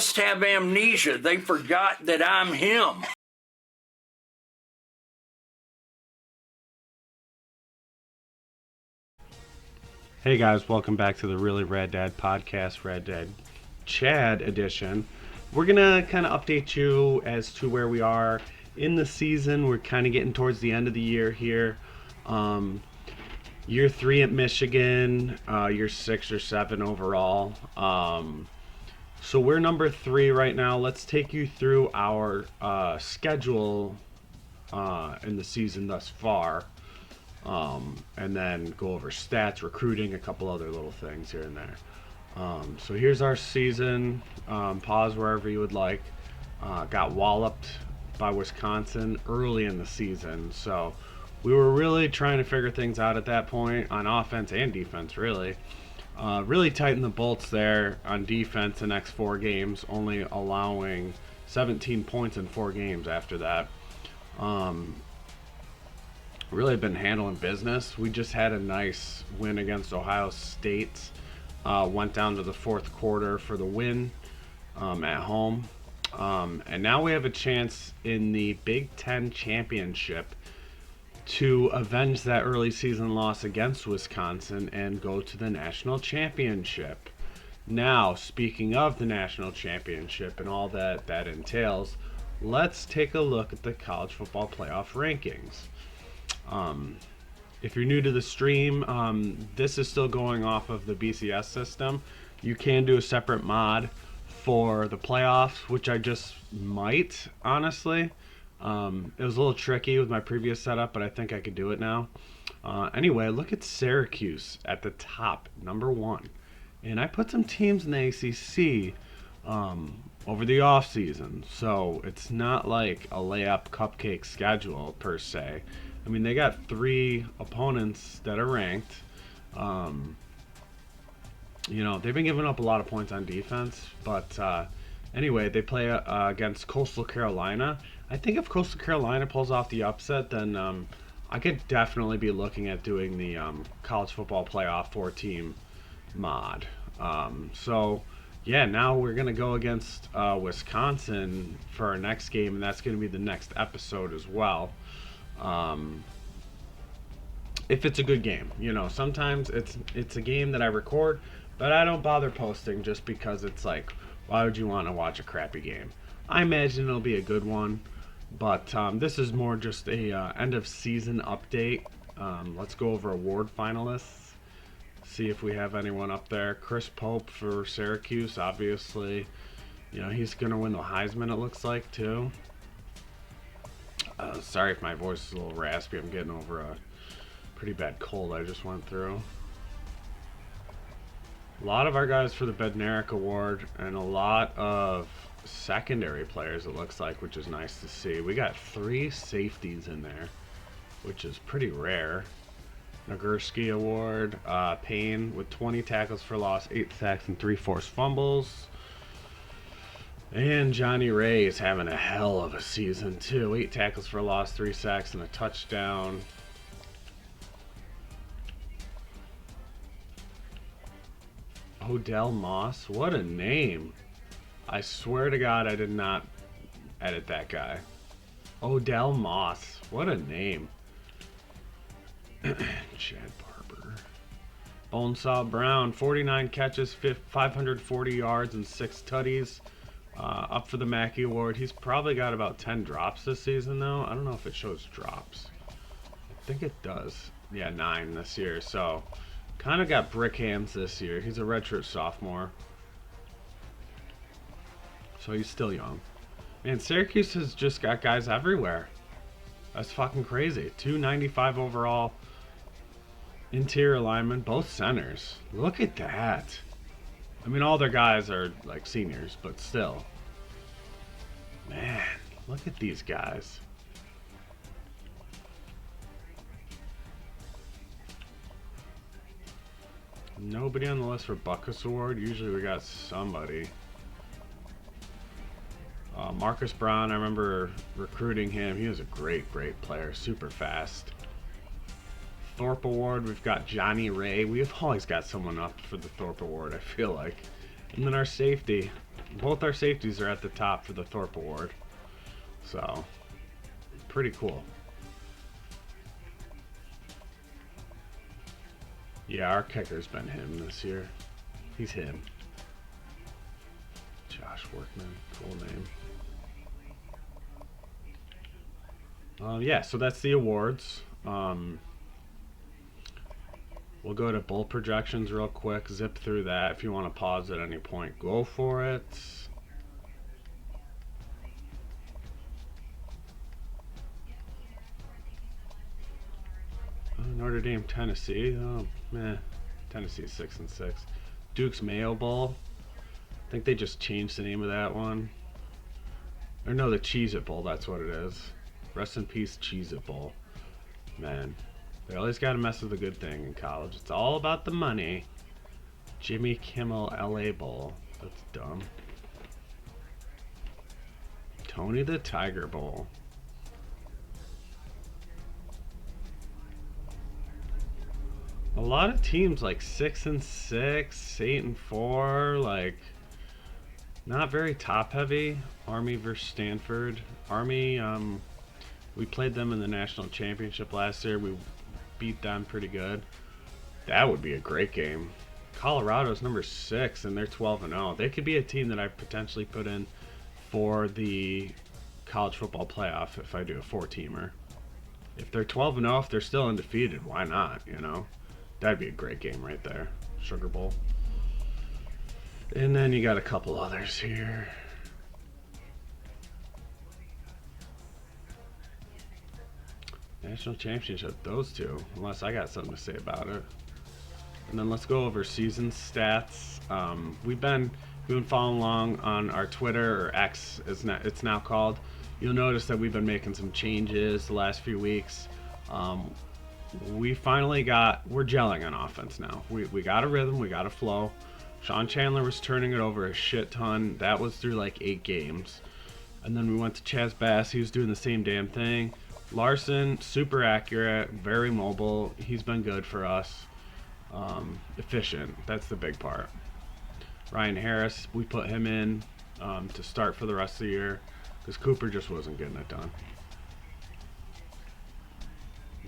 must have amnesia. They forgot that I'm him. Hey guys, welcome back to the Really Rad Dad Podcast, Rad Dad Chad edition. We're going to kind of update you as to where we are in the season. We're kind of getting towards the end of the year here. Year 3 at Michigan, year 6 or 7 overall. So we're number 3 right now. Let's take you through our schedule in the season thus far. And then go over stats, recruiting, a couple other little things here and there. So here's our season. Pause wherever you would like. Got walloped by Wisconsin early in the season. So we were really trying to figure things out at that point on offense and defense, really. Really tighten the bolts there on defense the next 4 games, only allowing 17 points in 4 games after that. Really been handling business. We just had a nice win against Ohio State. Went down to the 4th quarter for the win at home. And now we have a chance in the Big Ten Championship to avenge that early season loss against Wisconsin and go to the national championship. Now, speaking of the national championship and all that entails, let's take a look at the college football playoff rankings. If you're new to the stream, this is still going off of the BCS system. You can do a separate mod for the playoffs, which I just might, honestly. It was a little tricky with my previous setup, but I think I could do it now. Anyway, look at Syracuse at the top, number 1. And I put some teams in the ACC over the off season, so it's not like a layup cupcake schedule per se. I mean, they got 3 opponents that are ranked. They've been giving up a lot of points on defense, but anyway, they play against Coastal Carolina. I think if Coastal Carolina pulls off the upset, then I could definitely be looking at doing the college football playoff 4-team mod. Yeah, now we're going to go against Wisconsin for our next game, and that's going to be the next episode as well. If it's a good game, sometimes it's a game that I record, but I don't bother posting just because it's like, why would you want to watch a crappy game? I imagine it'll be a good one, but this is more just a end of season update. Let's go over award finalists, see if we have anyone up there. Chris Pope for Syracuse, obviously, he's gonna win the Heisman, it looks like, too. Sorry if my voice is a little raspy. I'm getting over a pretty bad cold I just went through. A lot of our guys for the Bednarik Award and a lot of secondary players, it looks like, which is nice to see. We got 3 safeties in there, which is pretty rare. Nagurski Award, Payne with 20 tackles for loss, 8 sacks, and 3 forced fumbles. And Johnny Ray is having a hell of a season, too. 8 tackles for loss, 3 sacks, and a touchdown. Odell Moss, what a name. I swear to God I did not edit that guy. Odell Moss, what a name. Chad Barber. Bonesaw Brown, 49 catches, 540 yards, and 6 tutties. Up for the Mackey Award. He's probably got about 10 drops this season, though. I don't know if it shows drops. I think it does. Yeah, 9 this year. So, kind of got brick hands this year. He's a redshirt sophomore. So, he's still young. Man, Syracuse has just got guys everywhere. That's fucking crazy. 295 overall. Interior linemen, both centers. Look at that. I mean, all their guys are like seniors, but still. Man, look at these guys. Nobody on the list for Buckus Award. Usually we got somebody. Marcus Brown, I remember recruiting him. He was a great player. Super fast. Thorpe Award, we've got Johnny Ray. We've always got someone up for the Thorpe Award, I feel like. And then our safety, both our safeties are at the top for the Thorpe Award. So, pretty cool. Yeah, our kicker's been him this year. He's him. Josh Workman, cool name. Yeah, so that's the awards. We'll go to bowl projections real quick, zip through that. If you want to pause at any point, go for it. Notre Dame, Tennessee. Oh, man. Tennessee's 6-6. Duke's Mayo Bowl. I think they just changed the name of that one. Or no, the Cheez-It Bowl, that's what it is. Rest in peace, Cheez-It Bowl. Man, they always got to mess with a good thing in college. It's all about the money. Jimmy Kimmel LA Bowl. That's dumb. Tony the Tiger Bowl. A lot of teams like 6-6, 8-4, like not very top heavy. Army versus Stanford. Army, we played them in the national championship last year. We beat them pretty good. That would be a great game. Colorado's number 6 and they're 12-0. They could be a team that I potentially put in for the college football playoff if I do a 4-teamer. If they're 12-0, if they're still undefeated, why not, you know? That'd be a great game right there. Sugar Bowl. And then you got a couple others here. National championship, those two, unless I got something to say about it. And then let's go over season stats. We've been following along on our Twitter, or X as it's now called. You'll notice that we've been making some changes the last few weeks. We finally we're gelling on offense now. We got a rhythm, we got a flow. Sean Chandler was turning it over a shit ton. That was through like 8 games. And then we went to Chaz Bass, he was doing the same damn thing. Larson, super accurate, very mobile. He's been good for us. Efficient, that's the big part. Ryan Harris, we put him in to start for the rest of the year because Cooper just wasn't getting it done.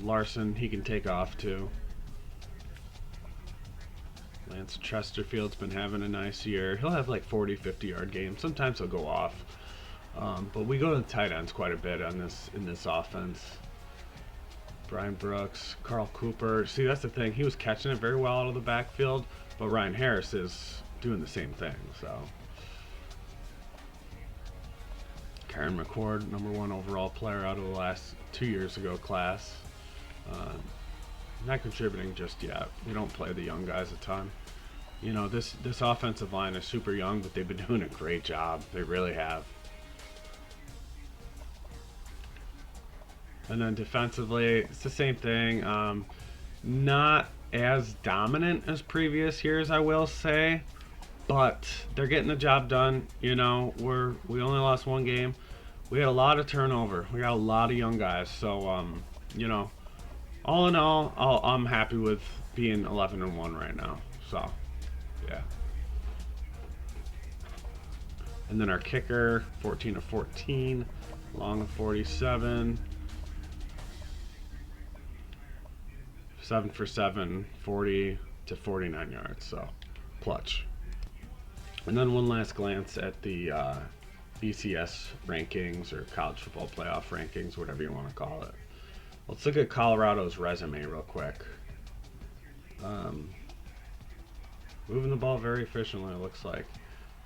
Larson, he can take off too. Lance Chesterfield's been having a nice year. He'll have like 40, 50-yard games. Sometimes he'll go off. But we go to the tight ends quite a bit in this offense. Brian Brooks, Carl Cooper. See, that's the thing. He was catching it very well out of the backfield, but Ryan Harris is doing the same thing. So, Karen McCord, number 1 overall player out of the last 2 years ago class. Not contributing just yet. We don't play the young guys a ton. You know, this offensive line is super young, but they've been doing a great job. They really have. And then defensively, it's the same thing. Not as dominant as previous years, I will say, but they're getting the job done. You know, we only lost 1 game. We had a lot of turnover. We got a lot of young guys. So, you know, all in all, I'm happy with being 11-1 right now. So, yeah. And then our kicker, 14-14, long of 47. 7 for 7, 40 to 49 yards, so clutch. And then one last glance at the BCS rankings or college football playoff rankings, whatever you want to call it. Let's look at Colorado's resume real quick. Moving the ball very efficiently, it looks like.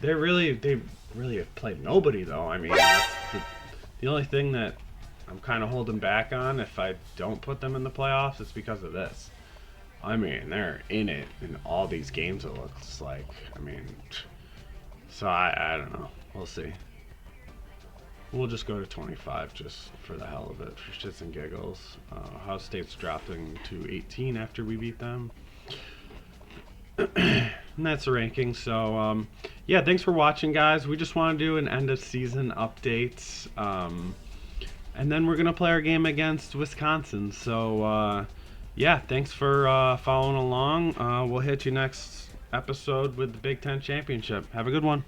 They really have played nobody though. I mean, that's the only thing that I'm kind of holding back on if I don't put them in the playoffs is because of this. I mean, they're in it in all these games, it looks like. I mean, so I don't know. We'll see. We'll just go to 25 just for the hell of it, for shits and giggles. Ohio State's dropping to 18 after we beat them. And that's the ranking. So, yeah, thanks for watching, guys. We just want to do an end-of-season update. And then we're going to play our game against Wisconsin. So, yeah, thanks for following along. We'll hit you next episode with the Big Ten Championship. Have a good one.